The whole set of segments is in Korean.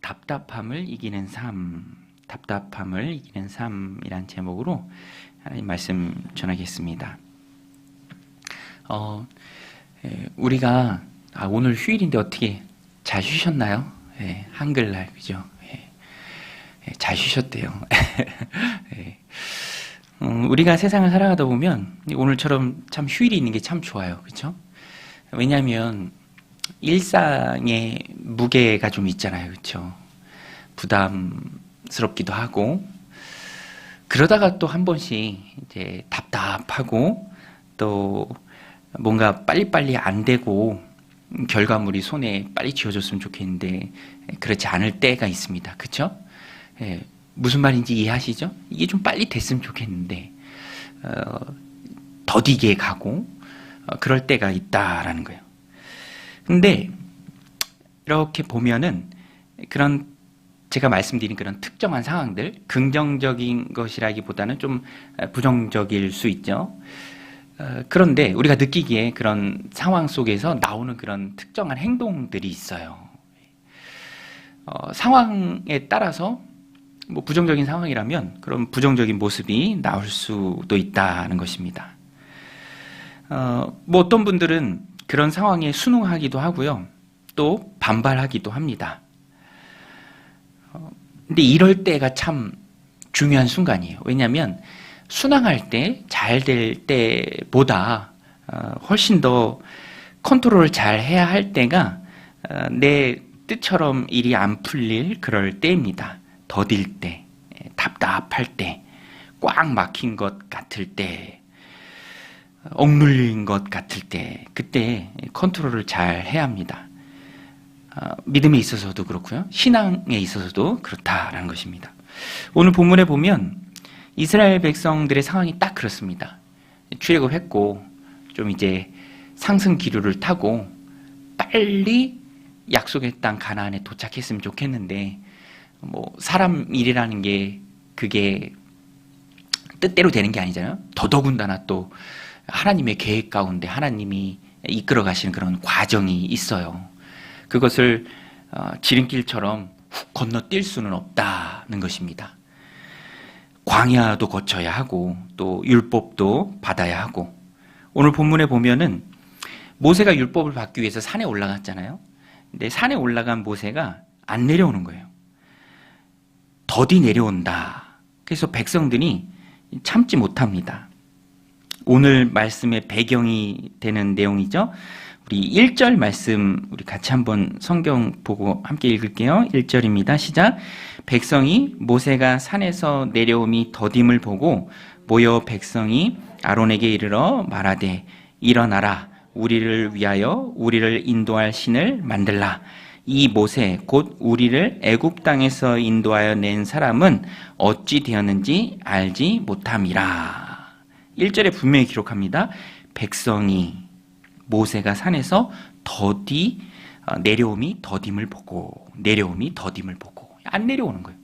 답답함을 이기는 삶, 답답함을 이기는 삶이란 제목으로 하나님 말씀 전하겠습니다. 우리가 오늘 휴일인데 어떻게 잘 쉬셨나요? 한글날 그죠? 잘 쉬셨대요. 우리가 세상을 살아가다 보면 오늘처럼 참 휴일이 있는 게 참 좋아요, 그렇죠? 왜냐하면 일상의 무게가 좀 있잖아요, 그렇죠? 부담스럽기도 하고 그러다가 또 한 번씩 이제 답답하고 또 뭔가 빨리빨리 안 되고 결과물이 손에 빨리 쥐어졌으면 좋겠는데 그렇지 않을 때가 있습니다, 그렇죠? 무슨 말인지 이해하시죠? 이게 좀 빨리 됐으면 좋겠는데 더디게 가고 그럴 때가 있다라는 거예요. 근데 이렇게 보면은 그런 제가 말씀드린 그런 특정한 상황들, 긍정적인 것이라기보다는 좀 부정적일 수 있죠. 그런데 우리가 느끼기에 그런 상황 속에서 나오는 그런 특정한 행동들이 있어요. 상황에 따라서 뭐 부정적인 상황이라면 그런 부정적인 모습이 나올 수도 있다는 것입니다. 뭐 어떤 분들은 그런 상황에 순응하기도 하고요. 또 반발하기도 합니다. 근데 이럴 때가 참 중요한 순간이에요. 왜냐하면 순항할 때, 잘 될 때보다 훨씬 더 컨트롤을 잘 해야 할 때가 내 뜻처럼 일이 안 풀릴 그럴 때입니다. 더딜 때, 답답할 때, 꽉 막힌 것 같을 때, 억눌린 것 같을 때, 그때 컨트롤을 잘 해야 합니다. 믿음에 있어서도 그렇고요. 신앙에 있어서도 그렇다라는 것입니다. 오늘 본문에 보면 이스라엘 백성들의 상황이 딱 그렇습니다. 출애굽했고 좀 이제 상승 기류를 타고 빨리 약속의 땅 가나안에 도착했으면 좋겠는데 뭐 사람 일이라는 게 그게 뜻대로 되는 게 아니잖아요. 더더군다나 또 하나님의 계획 가운데 하나님이 이끌어 가시는 그런 과정이 있어요. 그것을 지름길처럼 훅 건너뛸 수는 없다는 것입니다. 광야도 거쳐야 하고 또 율법도 받아야 하고 오늘 본문에 보면은 모세가 율법을 받기 위해서 산에 올라갔잖아요. 근데 산에 올라간 모세가 안 내려오는 거예요. 더디 내려온다. 그래서 백성들이 참지 못합니다. 오늘 말씀의 배경이 되는 내용이죠. 우리 1절 말씀 우리 같이 한번 성경 보고 함께 읽을게요. 1절입니다. 시작. 백성이 모세가 산에서 내려옴이 더딤을 보고 모여 백성이 아론에게 이르러 말하되 일어나라 우리를 위하여 우리를 인도할 신을 만들라. 이 모세 곧 우리를 애굽 땅에서 인도하여 낸 사람은 어찌 되었는지 알지 못함이라. 1절에 분명히 기록합니다. 백성이 모세가 산에서 내려옴이 더딤을 보고 안 내려오는 거예요.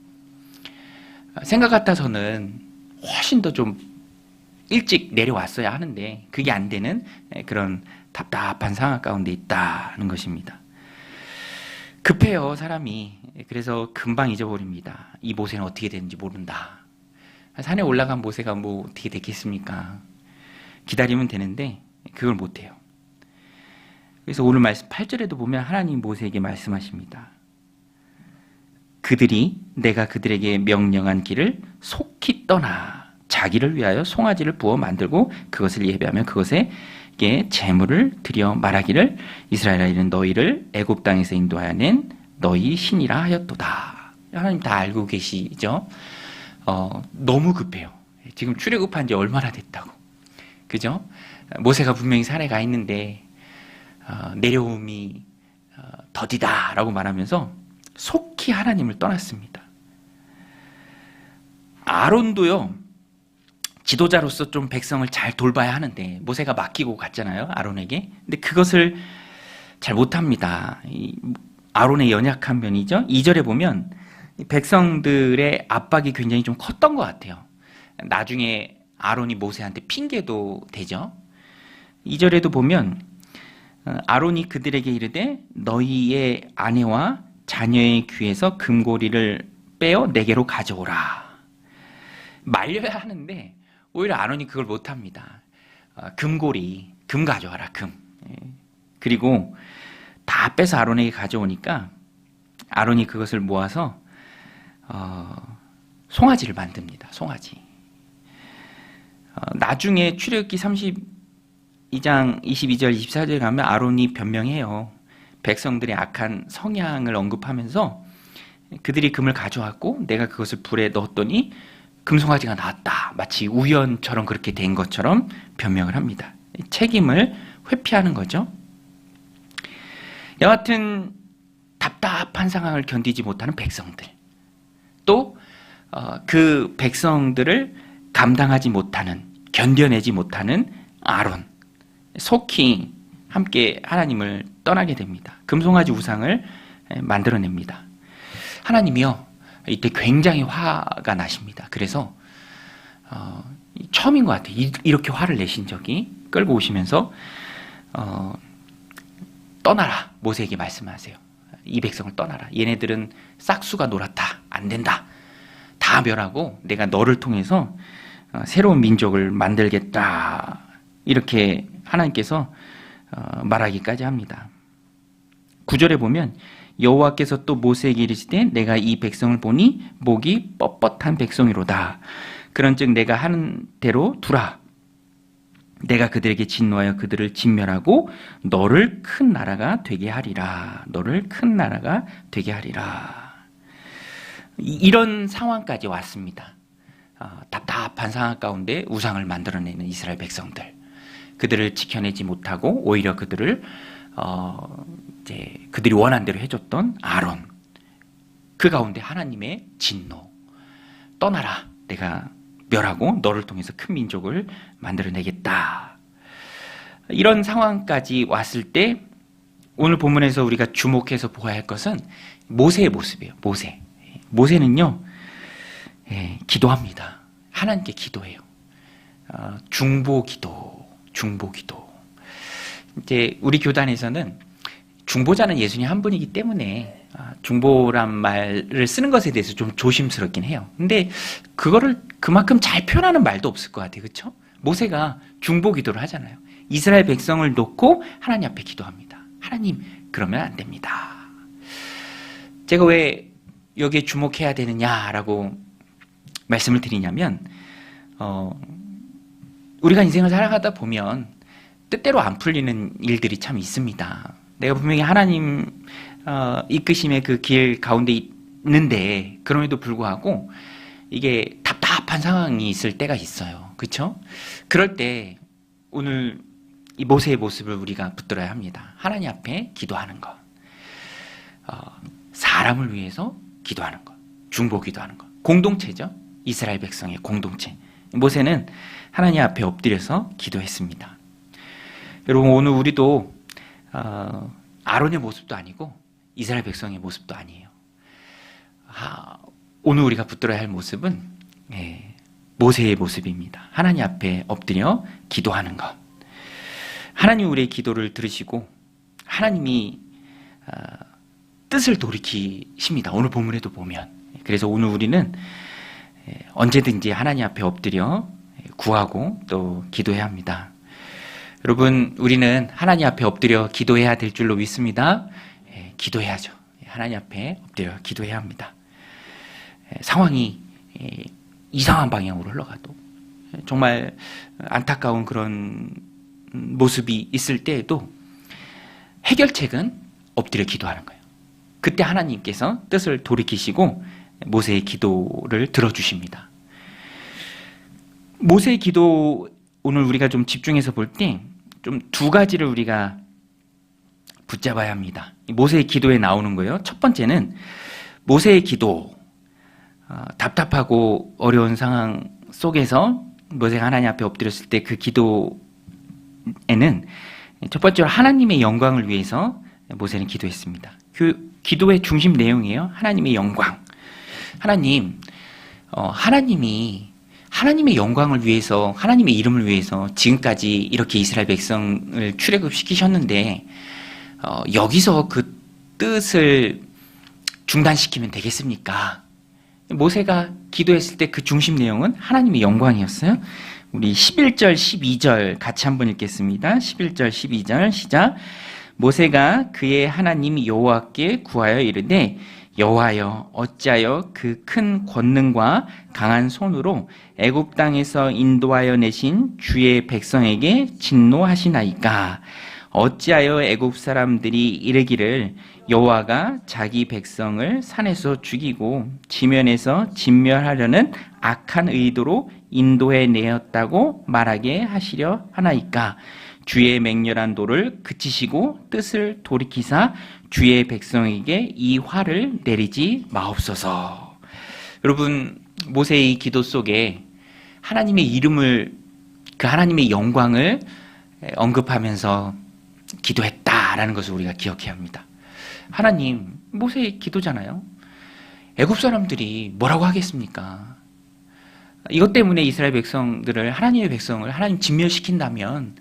생각 같아서는 훨씬 더 좀 일찍 내려왔어야 하는데 그게 안 되는 그런 답답한 상황 가운데 있다는 것입니다. 급해요, 사람이. 그래서 금방 잊어버립니다. 이 모세는 어떻게 되는지 모른다. 산에 올라간 모세가 뭐 어떻게 됐겠습니까? 기다리면 되는데 그걸 못해요. 그래서 오늘 말씀 8절에도 보면 하나님 모세에게 말씀하십니다. 그들이 내가 그들에게 명령한 길을 속히 떠나 자기를 위하여 송아지를 부어 만들고 그것을 예배하며 그것에게 제물을 드려 말하기를 이스라엘아 이는 너희를 애굽 땅에서 인도하여 낸 너희 신이라 하였도다. 하나님 다 알고 계시죠? 너무 급해요. 지금 출애굽한 지 얼마나 됐다고. 그죠? 모세가 분명히 산에 가 있는데 내려옴이 더디다 라고 말하면서 속히 하나님을 떠났습니다. 아론도요 지도자로서 좀 백성을 잘 돌봐야 하는데 모세가 맡기고 갔잖아요, 아론에게. 근데 그것을 잘 못합니다. 아론의 연약한 면이죠. 2절에 보면 백성들의 압박이 굉장히 좀 컸던 것 같아요. 나중에 아론이 모세한테 핑계도 되죠. 2절에도 보면 아론이 그들에게 이르되 너희의 아내와 자녀의 귀에서 금고리를 빼어 내게로 가져오라. 말려야 하는데 오히려 아론이 그걸 못합니다. 금고리, 금 가져와라, 금. 그리고 다 빼서 아론에게 가져오니까 아론이 그것을 모아서 송아지를 만듭니다. 송아지. 나중에 출애굽기 32장 22절 24절에 가면 아론이 변명해요. 백성들의 악한 성향을 언급하면서 그들이 금을 가져왔고 내가 그것을 불에 넣었더니 금송아지가 나왔다. 마치 우연처럼 그렇게 된 것처럼 변명을 합니다. 책임을 회피하는 거죠. 여하튼 답답한 상황을 견디지 못하는 백성들, 또 그 백성들을 감당하지 못하는, 견뎌내지 못하는 아론, 속히 함께 하나님을 떠나게 됩니다. 금송아지 우상을 만들어냅니다. 하나님이요, 이때 굉장히 화가 나십니다. 그래서 처음인 것 같아요. 이렇게 화를 내신 적이. 끌고 오시면서 떠나라, 모세에게 말씀하세요. 이 백성을 떠나라. 얘네들은 싹수가 놀았다. 안 된다. 다 멸하고 내가 너를 통해서 새로운 민족을 만들겠다. 이렇게 하나님께서 말하기까지 합니다. 9절에 보면 여호와께서 또 모세에게 이르시되 내가 이 백성을 보니 목이 뻣뻣한 백성이로다. 그런즉 내가 하는 대로 두라. 내가 그들에게 진노하여 그들을 진멸하고 너를 큰 나라가 되게 하리라. 너를 큰 나라가 되게 하리라. 이런 상황까지 왔습니다. 답답한 상황 가운데 우상을 만들어내는 이스라엘 백성들, 그들을 지켜내지 못하고 오히려 그들을 이제 그들이 원한 대로 해줬던 아론, 그 가운데 하나님의 진노, 떠나라, 내가 멸하고 너를 통해서 큰 민족을 만들어내겠다. 이런 상황까지 왔을 때 오늘 본문에서 우리가 주목해서 보아야 할 것은 모세의 모습이에요. 모세는요, 기도합니다. 하나님께 기도해요. 중보기도. 이제 우리 교단에서는 중보자는 예수님 한 분이기 때문에 중보란 말을 쓰는 것에 대해서 좀 조심스럽긴 해요. 근데 그거를 그만큼 잘 표현하는 말도 없을 것 같아요. 그렇죠? 모세가 중보기도를 하잖아요. 이스라엘 백성을 놓고 하나님 앞에 기도합니다. 하나님, 그러면 안 됩니다. 제가 왜 여기에 주목해야 되느냐라고 말씀을 드리냐면 우리가 인생을 살아가다 보면 뜻대로 안 풀리는 일들이 참 있습니다. 내가 분명히 하나님 이끄심의 그 길 가운데 있는데 그럼에도 불구하고 이게 답답한 상황이 있을 때가 있어요. 그렇죠? 그럴 때 오늘 이 모세의 모습을 우리가 붙들어야 합니다. 하나님 앞에 기도하는 것, 사람을 위해서 기도하는 것, 중보 기도하는 것, 공동체죠. 이스라엘 백성의 공동체. 모세는 하나님 앞에 엎드려서 기도했습니다. 여러분, 오늘 우리도 아론의 모습도 아니고 이스라엘 백성의 모습도 아니에요. 오늘 우리가 붙들어야 할 모습은 모세의 모습입니다. 하나님 앞에 엎드려 기도하는 것. 하나님 우리의 기도를 들으시고 하나님이 뜻을 돌이키십니다. 오늘 본문에도 보면. 그래서 오늘 우리는 언제든지 하나님 앞에 엎드려 구하고 또 기도해야 합니다. 여러분, 우리는 하나님 앞에 엎드려 기도해야 될 줄로 믿습니다. 기도해야죠. 하나님 앞에 엎드려 기도해야 합니다. 상황이 이상한 방향으로 흘러가도, 정말 안타까운 그런 모습이 있을 때에도 해결책은 엎드려 기도하는 거예요. 그때 하나님께서 뜻을 돌이키시고 모세의 기도를 들어주십니다. 모세의 기도, 오늘 우리가 좀 집중해서 볼 때 좀 두 가지를 우리가 붙잡아야 합니다. 모세의 기도에 나오는 거예요. 첫 번째는 모세의 기도, 답답하고 어려운 상황 속에서 모세가 하나님 앞에 엎드렸을 때 그 기도에는 첫 번째로 하나님의 영광을 위해서 모세는 기도했습니다. 그 기도의 중심 내용이에요. 하나님의 영광. 하나님이 하나님의 영광을 위해서, 하나님의 이름을 위해서 지금까지 이렇게 이스라엘 백성을 출애굽시키셨는데 여기서 그 뜻을 중단시키면 되겠습니까? 모세가 기도했을 때 그 중심 내용은 하나님의 영광이었어요. 우리 11절, 12절 같이 한번 읽겠습니다. 11절, 12절 시작. 모세가 그의 하나님 여호와께 구하여 이르되 여호와여 어찌하여 그 큰 권능과 강한 손으로 애굽 땅에서 인도하여 내신 주의 백성에게 진노하시나이까? 어찌하여 애굽 사람들이 이르기를 여호와가 자기 백성을 산에서 죽이고 지면에서 진멸하려는 악한 의도로 인도해 내었다고 말하게 하시려 하나이까? 주의 맹렬한 도를 그치시고 뜻을 돌이키사 주의 백성에게 이 화를 내리지 마옵소서. 여러분, 모세의 기도 속에 하나님의 이름을, 그 하나님의 영광을 언급하면서 기도했다라는 것을 우리가 기억해야 합니다. 하나님, 모세의 기도잖아요. 애굽 사람들이 뭐라고 하겠습니까? 이것 때문에 이스라엘 백성들을, 하나님의 백성을 하나님 진멸시킨다면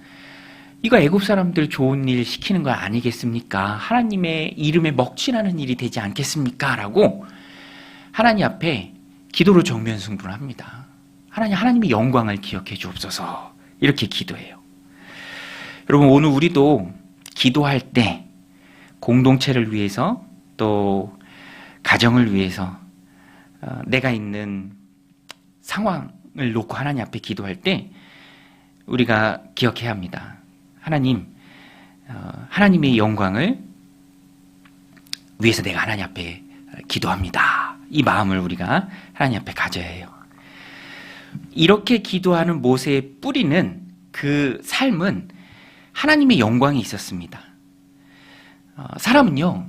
이거 애굽 사람들 좋은 일 시키는 거 아니겠습니까? 하나님의 이름에 먹칠하는 일이 되지 않겠습니까? 라고 하나님 앞에 기도로 정면 승부를 합니다. 하나님의 영광을 기억해 주옵소서. 이렇게 기도해요. 여러분, 오늘 우리도 기도할 때 공동체를 위해서 또 가정을 위해서 내가 있는 상황을 놓고 하나님 앞에 기도할 때 우리가 기억해야 합니다. 하나님의 영광을 위해서 내가 하나님 앞에 기도합니다. 이 마음을 우리가 하나님 앞에 가져야 해요. 이렇게 기도하는 모세의 뿌리는, 그 삶은 하나님의 영광이 있었습니다. 사람은요,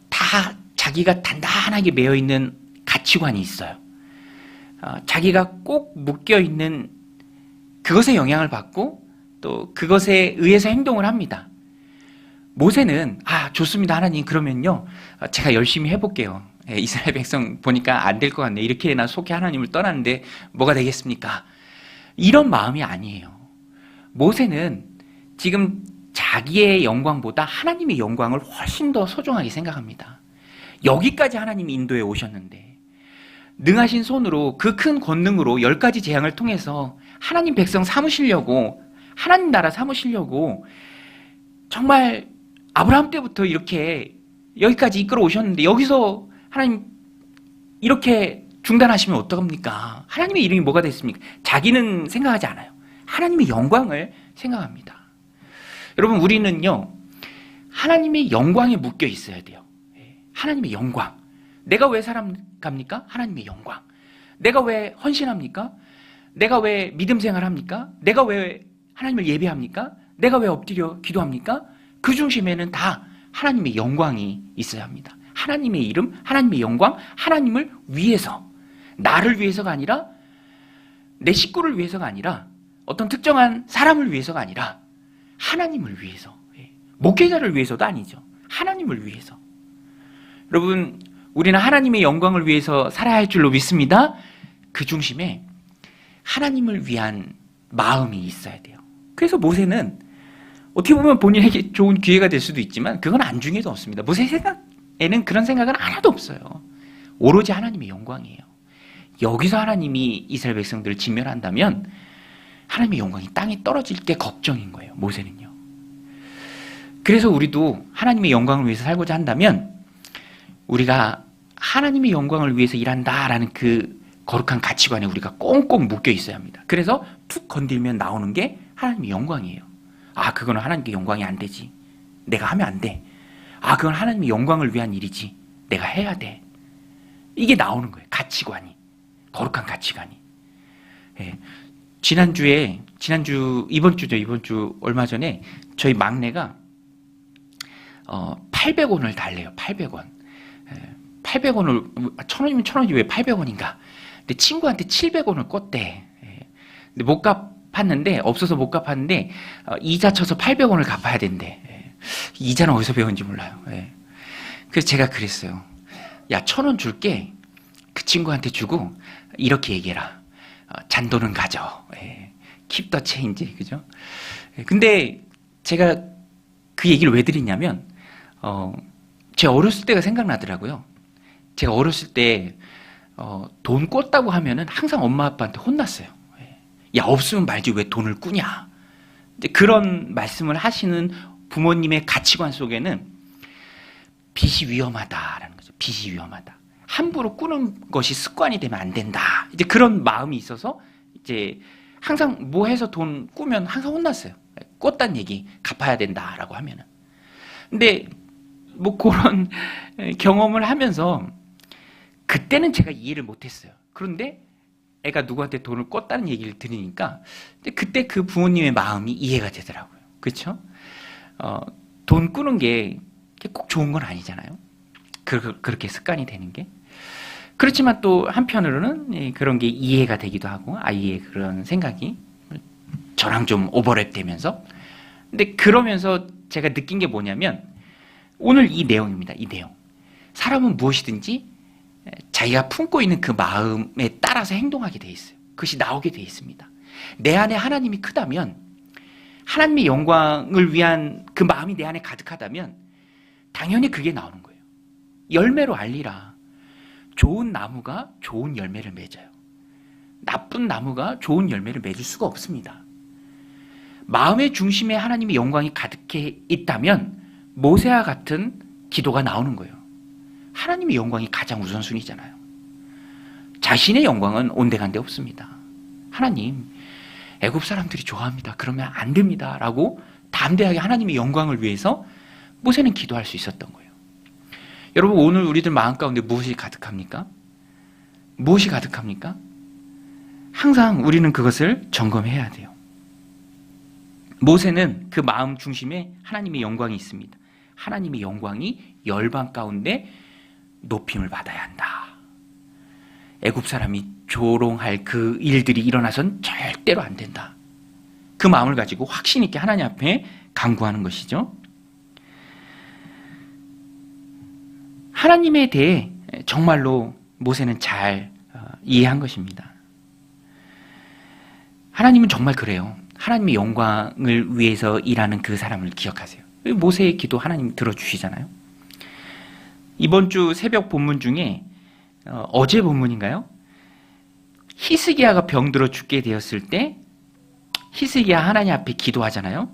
다 자기가 단단하게 매여있는 가치관이 있어요. 자기가 꼭 묶여있는 그것에 영향을 받고 또 그것에 의해서 행동을 합니다. 모세는 좋습니다 하나님, 그러면요 제가 열심히 해볼게요. 이스라엘 백성 보니까 안 될 것 같네, 이렇게나 속히 하나님을 떠났는데 뭐가 되겠습니까? 이런 마음이 아니에요. 모세는 지금 자기의 영광보다 하나님의 영광을 훨씬 더 소중하게 생각합니다. 여기까지 하나님이 인도해 오셨는데 능하신 손으로 그 큰 권능으로 10가지 재앙을 통해서 하나님 백성 삼으시려고, 하나님 나라 삼으시려고 정말 아브라함 때부터 이렇게 여기까지 이끌어 오셨는데 여기서 하나님 이렇게 중단하시면 어떡합니까? 하나님의 이름이 뭐가 됐습니까? 자기는 생각하지 않아요. 하나님의 영광을 생각합니다. 여러분, 우리는요 하나님의 영광에 묶여 있어야 돼요. 하나님의 영광. 내가 왜 살아갑니까? 하나님의 영광. 내가 왜 헌신합니까? 내가 왜 믿음 생활합니까? 내가 왜 하나님을 예배합니까? 내가 왜 엎드려 기도합니까? 그 중심에는 다 하나님의 영광이 있어야 합니다. 하나님의 이름, 하나님의 영광, 하나님을 위해서, 나를 위해서가 아니라, 내 식구를 위해서가 아니라, 어떤 특정한 사람을 위해서가 아니라 하나님을 위해서, 목회자를 위해서도 아니죠. 하나님을 위해서. 여러분, 우리는 하나님의 영광을 위해서 살아야 할 줄로 믿습니다. 그 중심에 하나님을 위한 마음이 있어야 돼요. 그래서 모세는 어떻게 보면 본인에게 좋은 기회가 될 수도 있지만 그건 안중에도 없습니다. 모세 생각에는 그런 생각은 하나도 없어요. 오로지 하나님의 영광이에요. 여기서 하나님이 이스라엘 백성들을 진멸한다면 하나님의 영광이 땅에 떨어질 때 걱정인 거예요. 모세는요. 그래서 우리도 하나님의 영광을 위해서 살고자 한다면 우리가 하나님의 영광을 위해서 일한다라는 그 거룩한 가치관에 우리가 꽁꽁 묶여 있어야 합니다. 그래서 툭 건들면 나오는 게 하나님의 영광이에요. 그거는 하나님께 영광이 안 되지. 내가 하면 안 돼. 그건 하나님의 영광을 위한 일이지. 내가 해야 돼. 이게 나오는 거예요. 가치관이. 거룩한 가치관이. 이번 주 얼마 전에 저희 막내가 800원을 달래요. 800원. 800원을 1,000원이면 1,000원이 왜 800원인가? 근데 친구한테 700원을 꿨대. 근데 못 갚았는데, 없어서 못 갚았는데 이자 쳐서 800원을 갚아야 된대. 이자는 어디서 배웠는지 몰라요. 그래서 제가 그랬어요. 야, 1,000원 줄게. 그 친구한테 주고 이렇게 얘기해라. 잔돈은 가져. Keep the change. 그죠? 근데 제가 그 얘기를 왜 드리냐면 제 어렸을 때가 생각나더라고요. 제가 어렸을 때 돈 꿨다고 하면은 항상 엄마 아빠한테 혼났어요. 야, 없으면 말지 왜 돈을 꾸냐. 그런 말씀을 하시는 부모님의 가치관 속에는 빚이 위험하다라는 거죠. 빚이 위험하다. 함부로 꾸는 것이 습관이 되면 안 된다. 이제 그런 마음이 있어서 이제 항상 뭐 해서 돈 꾸면 항상 혼났어요. 꿨단 얘기 갚아야 된다라고 하면은. 근데 뭐 그런 경험을 하면서 그때는 제가 이해를 못했어요. 그런데 애가 누구한테 돈을 꿨다는 얘기를 들으니까 그때 그 부모님의 마음이 이해가 되더라고요. 그렇죠? 돈 꾸는 게 꼭 좋은 건 아니잖아요. 그렇게 습관이 되는 게. 그렇지만 또 한편으로는 그런 게 이해가 되기도 하고 아이의 그런 생각이 저랑 좀 오버랩 되면서 근데 그러면서 제가 느낀 게 뭐냐면 오늘 이 내용입니다. 이 내용. 사람은 무엇이든지 자기가 품고 있는 그 마음에 따라서 행동하게 돼 있어요. 그것이 나오게 돼 있습니다. 내 안에 하나님이 크다면 하나님의 영광을 위한 그 마음이 내 안에 가득하다면 당연히 그게 나오는 거예요. 열매로 알리라. 좋은 나무가 좋은 열매를 맺어요. 나쁜 나무가 좋은 열매를 맺을 수가 없습니다. 마음의 중심에 하나님의 영광이 가득해 있다면 모세와 같은 기도가 나오는 거예요. 하나님의 영광이 가장 우선순위잖아요. 자신의 영광은 온데간데 없습니다. 하나님, 애굽 사람들이 좋아합니다. 그러면 안 됩니다. 라고 담대하게 하나님의 영광을 위해서 모세는 기도할 수 있었던 거예요. 여러분, 오늘 우리들 마음 가운데 무엇이 가득합니까? 무엇이 가득합니까? 항상 우리는 그것을 점검해야 돼요. 모세는 그 마음 중심에 하나님의 영광이 있습니다. 하나님의 영광이 열방 가운데 높임을 받아야 한다. 애굽 사람이 조롱할 그 일들이 일어나선 절대로 안 된다. 그 마음을 가지고 확신 있게 하나님 앞에 간구하는 것이죠. 하나님에 대해 정말로 모세는 잘 이해한 것입니다. 하나님은 정말 그래요. 하나님의 영광을 위해서 일하는 그 사람을 기억하세요. 모세의 기도 하나님 들어주시잖아요. 이번 주 새벽 본문 중에 어제 본문인가요? 히스기야가 병들어 죽게 되었을 때 히스기야 하나님 앞에 기도하잖아요.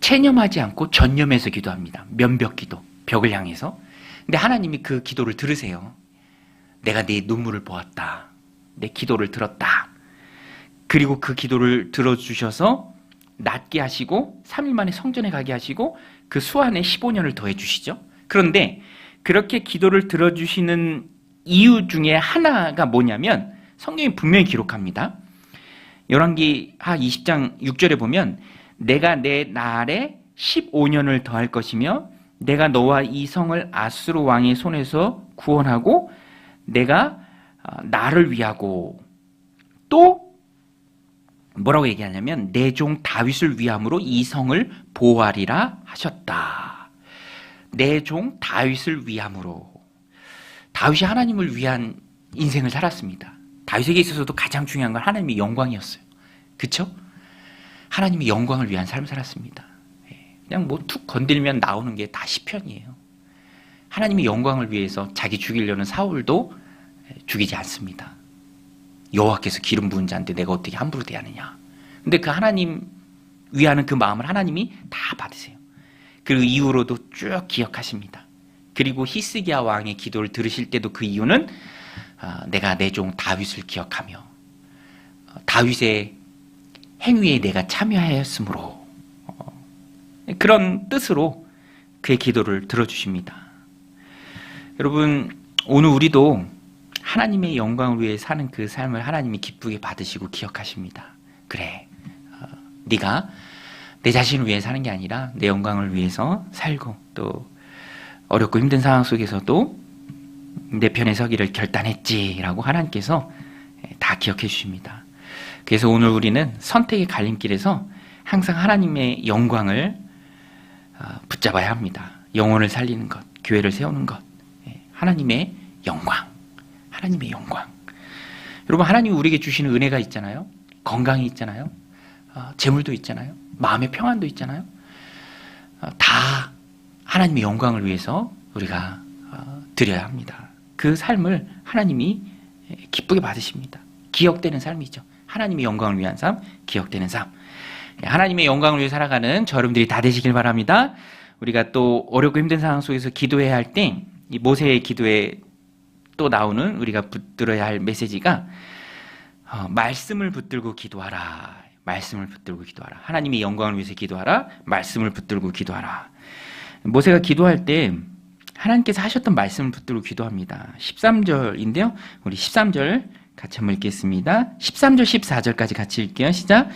체념하지 않고 전념해서 기도합니다. 면벽 기도, 벽을 향해서. 근데 하나님이 그 기도를 들으세요. 내가 네 눈물을 보았다. 내 기도를 들었다. 그리고 그 기도를 들어주셔서 낫게 하시고 3일 만에 성전에 가게 하시고 그 수완에 15년을 더해 주시죠. 그런데 그렇게 기도를 들어주시는 이유 중에 하나가 뭐냐면 성경이 분명히 기록합니다. 열왕기하 20장 6절에 보면 내가 내 날에 15년을 더할 것이며 내가 너와 이 성을 아수르 왕의 손에서 구원하고 내가 나를 위하고 또 뭐라고 얘기하냐면 내 종 다윗을 위함으로 이 성을 보호하리라 하셨다. 내 종 다윗을 위함으로. 다윗이 하나님을 위한 인생을 살았습니다. 다윗에게 있어서도 가장 중요한 건 하나님의 영광이었어요. 그렇죠? 하나님의 영광을 위한 삶을 살았습니다. 그냥 뭐 툭 건들면 나오는 게 다 시편이에요. 하나님의 영광을 위해서 자기 죽이려는 사울도 죽이지 않습니다. 여호와께서 기름 부은 자한테 내가 어떻게 함부로 대하느냐. 근데 그 하나님 위하는 그 마음을 하나님이 다 받으세요. 그리고 이후로도 쭉 기억하십니다. 그리고 히스기야 왕의 기도를 들으실 때도 그 이유는 내가 내 종 다윗을 기억하며 다윗의 행위에 내가 참여하였으므로 그런 뜻으로 그의 기도를 들어주십니다. 여러분, 오늘 우리도 하나님의 영광을 위해 사는 그 삶을 하나님이 기쁘게 받으시고 기억하십니다. 그래, 네가 내 자신을 위해 사는 게 아니라 내 영광을 위해서 살고 또 어렵고 힘든 상황 속에서도 내 편에 서기를 결단했지라고 하나님께서 다 기억해 주십니다. 그래서 오늘 우리는 선택의 갈림길에서 항상 하나님의 영광을 붙잡아야 합니다. 영혼을 살리는 것, 교회를 세우는 것, 하나님의 영광, 하나님의 영광. 여러분, 하나님이 우리에게 주시는 은혜가 있잖아요. 건강이 있잖아요. 재물도 있잖아요. 마음의 평안도 있잖아요. 다 하나님의 영광을 위해서 우리가 드려야 합니다. 그 삶을 하나님이 기쁘게 받으십니다. 기억되는 삶이죠. 하나님의 영광을 위한 삶, 기억되는 삶. 하나님의 영광을 위해 살아가는 저 여러분들이 다 되시길 바랍니다. 우리가 또 어렵고 힘든 상황 속에서 기도해야 할 때 이 모세의 기도에 또 나오는 우리가 붙들어야 할 메시지가 말씀을 붙들고 기도하라. 말씀을 붙들고 기도하라. 하나님의 영광을 위해서 기도하라. 말씀을 붙들고 기도하라. 모세가 기도할 때 하나님께서 하셨던 말씀을 붙들고 기도합니다. 13절인데요. 우리 13절 같이 한번 읽겠습니다. 13절 14절까지 같이 읽게요. 시작.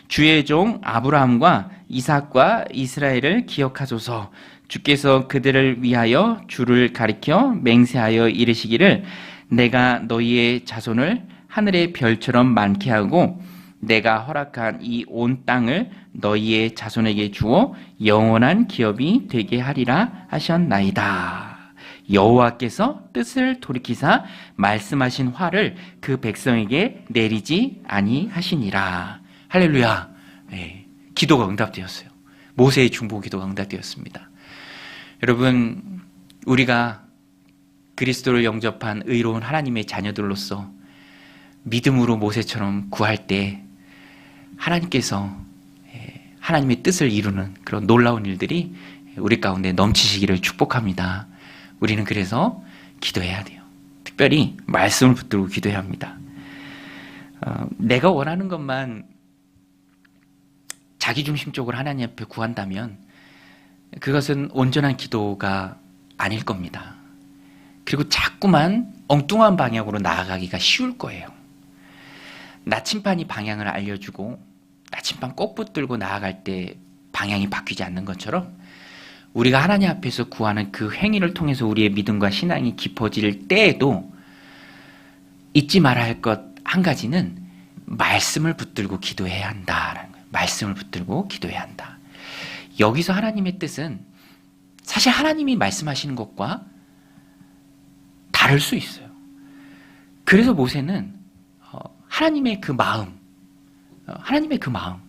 주의 종 아브라함과 이삭과 이스라엘을 기억하소서. 주께서 그들을 위하여 주를 가리켜 맹세하여 이르시기를 내가 너희의 자손을 하늘의 별처럼 많게 하고 내가 허락한 이 온 땅을 너희의 자손에게 주어 영원한 기업이 되게 하리라 하셨나이다. 여호와께서 뜻을 돌이키사 말씀하신 화를 그 백성에게 내리지 아니하시니라. 할렐루야. 네, 기도가 응답되었어요. 모세의 중보 기도가 응답되었습니다. 여러분, 우리가 그리스도를 영접한 의로운 하나님의 자녀들로서 믿음으로 모세처럼 구할 때 하나님께서 하나님의 뜻을 이루는 그런 놀라운 일들이 우리 가운데 넘치시기를 축복합니다. 우리는 그래서 기도해야 돼요. 특별히 말씀을 붙들고 기도해야 합니다. 내가 원하는 것만 자기중심적으로 하나님 앞에 구한다면 그것은 온전한 기도가 아닐 겁니다. 그리고 자꾸만 엉뚱한 방향으로 나아가기가 쉬울 거예요. 나침반이 방향을 알려주고 나침반 꼭 붙들고 나아갈 때 방향이 바뀌지 않는 것처럼 우리가 하나님 앞에서 구하는 그 행위를 통해서 우리의 믿음과 신앙이 깊어질 때에도 잊지 말아야 할 것 한 가지는 말씀을 붙들고 기도해야 한다라는 거예요. 말씀을 붙들고 기도해야 한다. 여기서 하나님의 뜻은 사실 하나님이 말씀하시는 것과 다를 수 있어요. 그래서 모세는 하나님의 그 마음,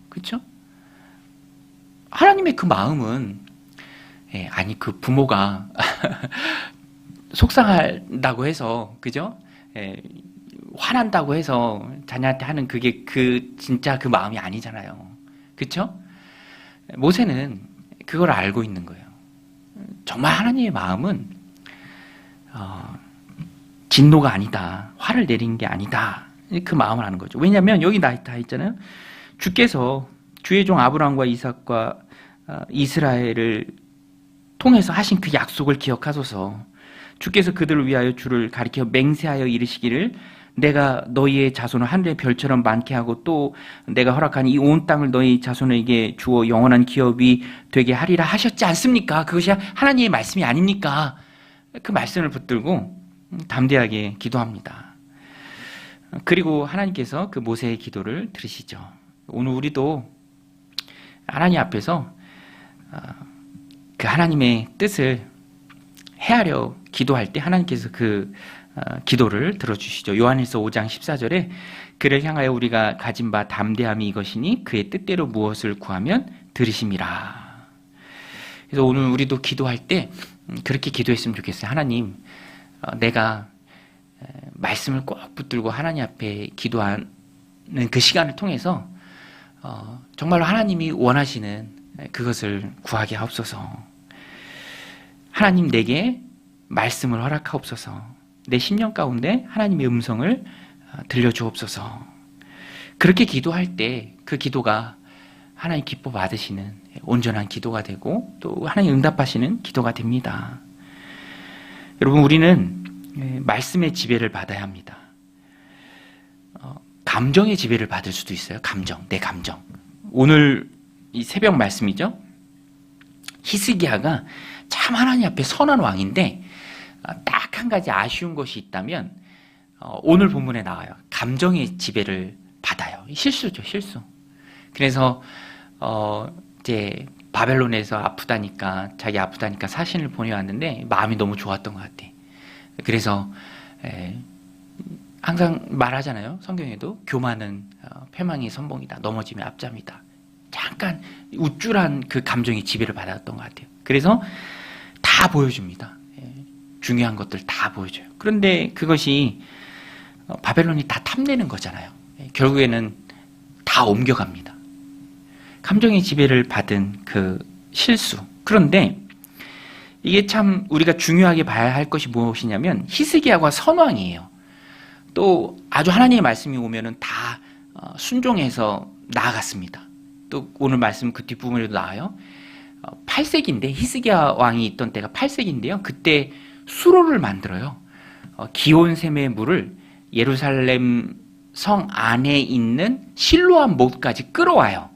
그렇죠? 하나님의 그 마음은 아니 그 부모가 속상한다고 해서 그죠? 화난다고 해서 자녀한테 하는 그게 진짜 그 마음이 아니잖아요. 그렇죠? 모세는 그걸 알고 있는 거예요. 정말 하나님의 마음은 진노가 아니다. 화를 내리는 게 아니다. 그 마음을 아는 거죠. 왜냐하면 여기 다 있잖아요. 주께서 주의 종 아브라함과 이삭과 이스라엘을 통해서 하신 그 약속을 기억하소서. 주께서 그들을 위하여 주를 가리켜 맹세하여 이르시기를 내가 너희의 자손을 하늘의 별처럼 많게 하고 또 내가 허락한 이 온 땅을 너희 자손에게 주어 영원한 기업이 되게 하리라 하셨지 않습니까? 그것이 하나님의 말씀이 아닙니까? 그 말씀을 붙들고 담대하게 기도합니다. 그리고 하나님께서 그 모세의 기도를 들으시죠. 오늘 우리도 하나님 앞에서 그 하나님의 뜻을 헤아려 기도할 때 하나님께서 그 기도를 들어주시죠. 요한일서 5장 14절에 그를 향하여 우리가 가진 바 담대함이 이것이니 그의 뜻대로 무엇을 구하면 들으심이라. 그래서 오늘 우리도 기도할 때 그렇게 기도했으면 좋겠어요. 하나님, 내가 말씀을 꼭 붙들고 하나님 앞에 기도하는 그 시간을 통해서 정말로 하나님이 원하시는 그것을 구하게 하옵소서. 하나님 내게 말씀을 허락하옵소서. 내 심령 가운데 하나님의 음성을 들려주옵소서. 그렇게 기도할 때 그 기도가 하나님 기뻐 받으시는 온전한 기도가 되고 또 하나님 응답하시는 기도가 됩니다. 여러분, 우리는 말씀의 지배를 받아야 합니다. 감정의 지배를 받을 수도 있어요. 내 감정. 오늘 이 새벽 말씀이죠. 히스기야가 참 하나님 앞에 선한 왕인데 딱 한 가지 아쉬운 것이 있다면 오늘 본문에 나와요. 감정의 지배를 받아요. 실수죠, 실수. 그래서 이제 바벨론에서 자기 아프다니까 사신을 보내왔는데 마음이 너무 좋았던 것 같아. 그래서 항상 말하잖아요. 성경에도 교만은 패망의 선봉이다. 넘어지면 앞잠이다. 잠깐 우쭐한 그 감정이 지배를 받았던 것 같아요. 그래서 다 보여줍니다. 중요한 것들 다 보여줘요. 그런데 그것이 바벨론이 다 탐내는 거잖아요. 결국에는 다 옮겨갑니다. 감정의 지배를 받은 그 실수. 그런데 이게 참 우리가 중요하게 봐야 할 것이 무엇이냐면 히스기야가 선왕이에요. 또 아주 하나님의 말씀이 오면은 다 순종해서 나아갔습니다. 또 오늘 말씀 그 뒷부분에도 나와요. 8세기인데 히스기야 왕이 있던 때가 8세기인데요. 그때 수로를 만들어요. 기온샘의 물을 예루살렘 성 안에 있는 실로암 못까지 끌어와요.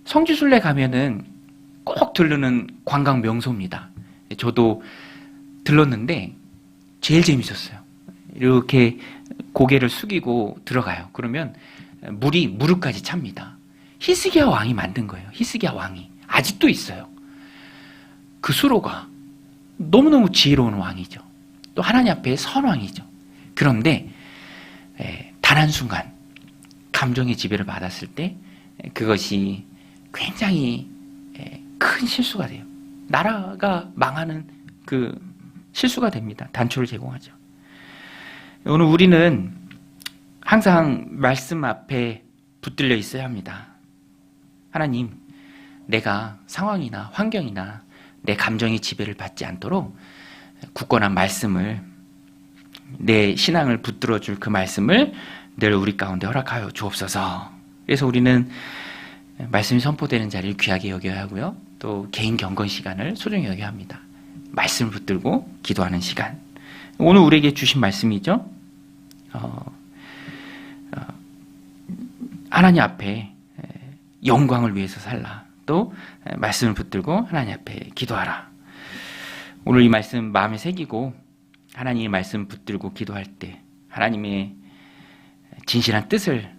성지순례 가면은 꼭 들르는 관광 명소입니다. 저도 들렀는데 제일 재밌었어요. 이렇게 고개를 숙이고 들어가요. 그러면 물이 무릎까지 찹니다. 히스기야 왕이 만든 거예요. 히스기야 왕이. 아직도 있어요. 그 수로가 너무너무 지혜로운 왕이죠. 또 하나님 앞에 선왕이죠. 그런데 단 한순간 감정의 지배를 받았을 때 그것이 굉장히 큰 실수가 돼요. 나라가 망하는 그 실수가 됩니다. 단초를 제공하죠. 오늘 우리는 항상 말씀 앞에 붙들려 있어야 합니다. 하나님, 내가 상황이나 환경이나 내 감정의 지배를 받지 않도록 굳건한 말씀을, 내 신앙을 붙들어줄 그 말씀을 늘 우리 가운데 허락하여 주옵소서. 그래서 우리는 말씀이 선포되는 자리를 귀하게 여겨야 하고요. 또 개인 경건 시간을 소중히 여겨야 합니다. 말씀을 붙들고 기도하는 시간. 오늘 우리에게 주신 말씀이죠. 하나님 앞에 영광을 위해서 살라. 또 말씀을 붙들고 하나님 앞에 기도하라. 오늘 이 말씀 마음에 새기고 하나님의 말씀 붙들고 기도할 때 하나님의 진실한 뜻을